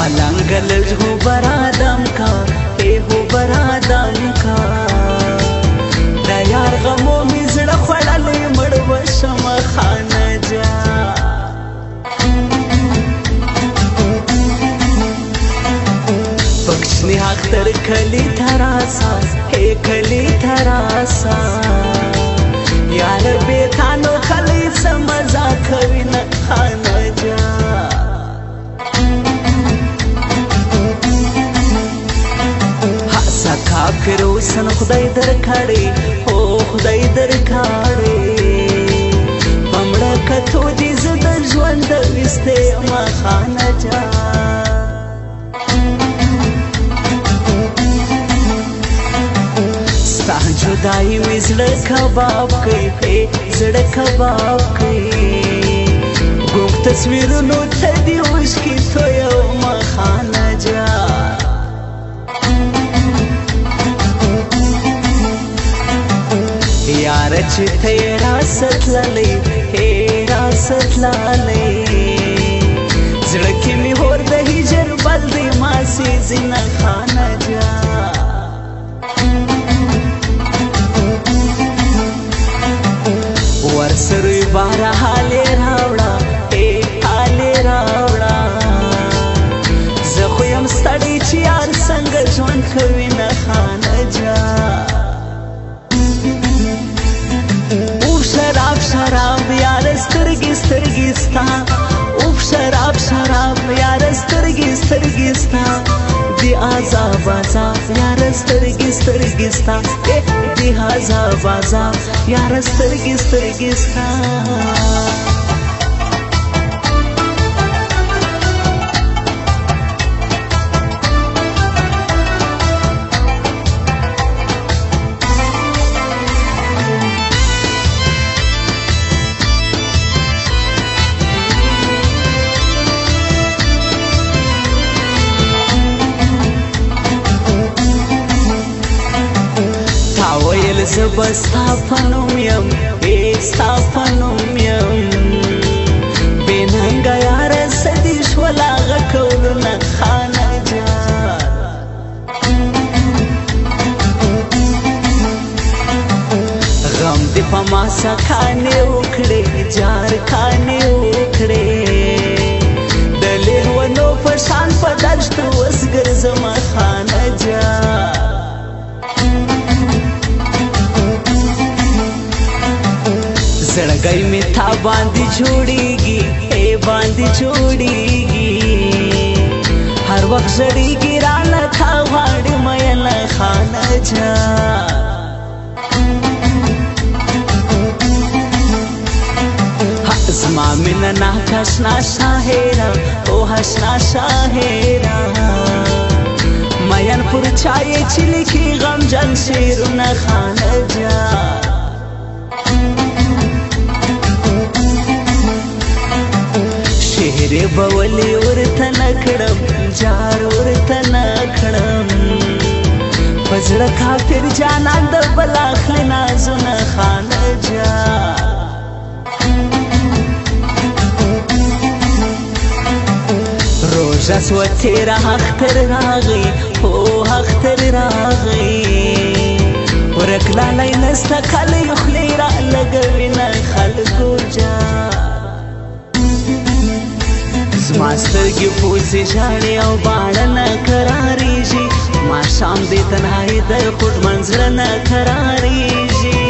ملنګ لږ هو برادم کا هو برادم کا د یار غمو مې زړه خوړلی مړ وشم خانه جا پکشنی اختر کلی تراسا کلی تراسا یار بیتانو خلی سمزا کوي نه خانه جا کافر اوسن خدای درکړي او خدای درکړي پمړه کتو دې زد ژوند وسته ما خانه جا ستا جدای مې زړه کباب کوي زړه کباب کوي ګوګ تصویرونو ته دې وشکي تو یو ما خانه جا یار چې ته راست لاله راست لاله زړه کې مې اور د هجر بل دی ما سي زنه خانه جا ورسره بار حال راوړه حال راوړه زه خو يم ستړي چې یار څنګه ژوند کوي نه خانه جا شراب یار سترګې سترګې ستا اوف شراب یار سترګې سترګې ستا دی عذاب یار سترګې سترګې ستا دی عذاب یار سترګې سترګې ستا زبا ستا پنوم یم ستا پنوم یم بیننگا یار سدی شولا غکولنا خانه جار غم دی پا ماسا کانے اکڑے جار کانے اکڑے دلیر ونو پشان پا دشت وزگر زما خانه جار زړګی می تا باندې جوړیږي باندې جوړیږي هر وخت زړیږي رانه تا غواړي مې نه خانه جا زما مینه نه کښنا شاهرا او حسنا شاهرا مېن پر چای چلی کی غم جن شیرونه خانه جا شهر بولی ورته نکړم جار ورته نکړم پزړه کافر جانان د بلا خلنا زنه خانه جا روزه سو تیرا اختر راغی او اختر راغی ورکلا لینستا کلی خلی را لګوي نه خلکو جا زماسترګي پوسې ژاړي او باڼه نه قراریږي ماښام دې تنهایي د پټ منزله نه قراریږي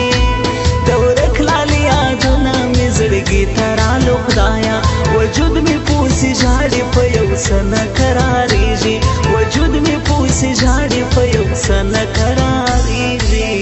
د ورک لالي یادونه مې زړګي ته رالو خدایا وجود مې پوسې ژاړي په یو څه نه قراریږي وجود مې پوسې ژاړي په یو څه نه قراریږي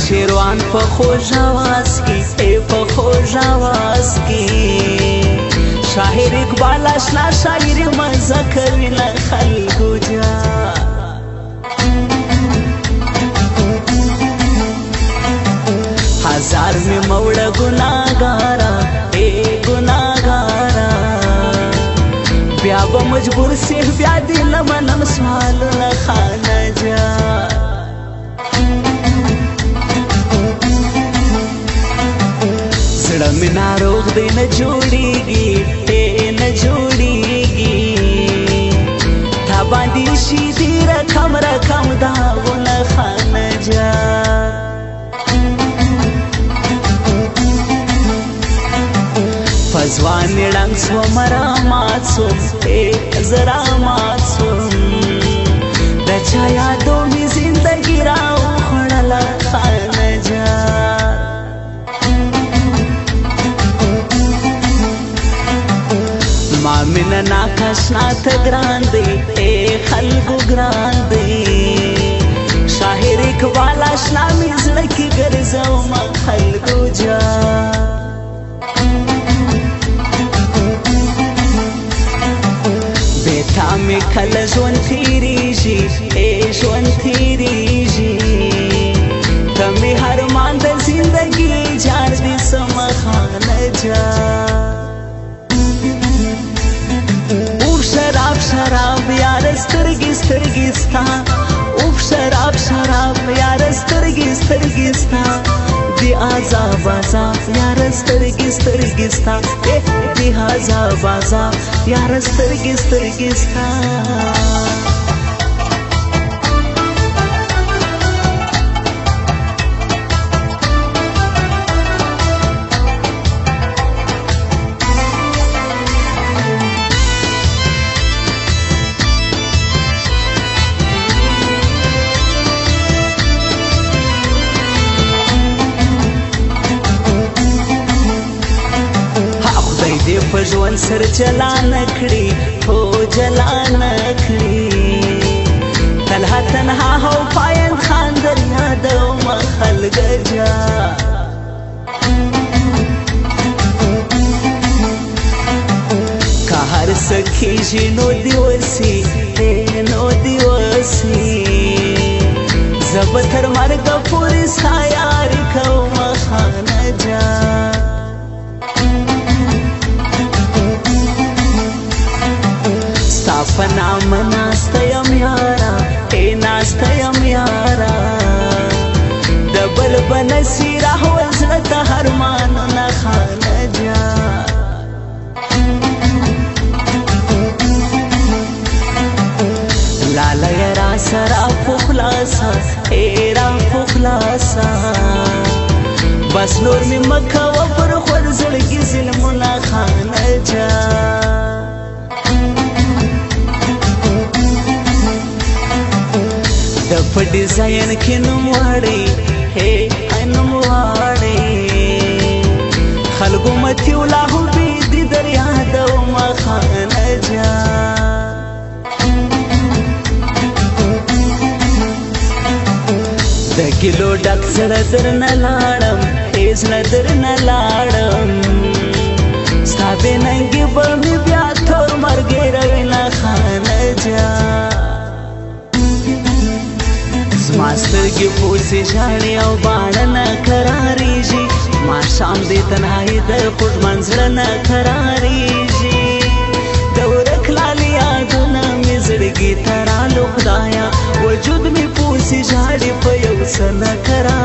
شیروان په خوږ आवाज کې په خوږ आवाज کې شاعر اقبال آشنا شاعر مزه کوي نه خلکو جا مجبور سي بیا دې لمنم سوالونه خانه جا زړه مې ناروغ دی نه جوړیږي نه جوړیږي تا باندې شي دې رقم رقم داغونه خانه جا پزوان ړنګ سوم رامات سوم زرا مات سوم د چا یادو مې زندګي راوخوړله خانه جا ما مینه ناکاشنا ته ګران دی خلکو ګران دی شاعر اقبال اشنا مې زړه کې ګرځوم خلکو جا بیتا می کل ژوند تیریږي ژوند تیریږي ته مې هر مان د زندګي جار دې سم خانه جا اوف شراب شراب یار سترګې سترګې ستا اوف شراب شراب یار سترګې سترګې ستا دی عذاب عذاب یار سترګې سترګې ستا دی عذاب عذاب یار سترګې سترګې ستا دې په ژوند سر چلان کړي هو جلان کړي تنها تنها هو پاین خان در یادوم خلک جا که هر څه کېږي نو دې وسي نو دې وسي زه به تر مرګه پورې ستا یاري کوم خانه جا په نامه ناسته یم یاره ناسته یم یاره د بل به نسي راول زړه ته ارمانونه خانه جا لالیه راسره پخلاصه را پخلاصه بس نور مې مه کوه پر خور زړګي ظلمونه خانه جا د په ډیزاین کې نوم واړی نوم واړی خلکو متي ولا هو بي دي در یادوم خانه جا د کیلو ډک زړه درنه لاړم زړه درنه لاړم ستا بې ننګې به مې بیا تور مرګې روینه خانه جا زما سترګې پوسې ژاړي او باڼه نه قرارېږي ماښام دې تنهایي د پټ منزله نه قرارېږي د ورک لالې یادونه مې زړګي ته رالو خدایه وجود مې پوسې ژاړي په یو څه نه قرار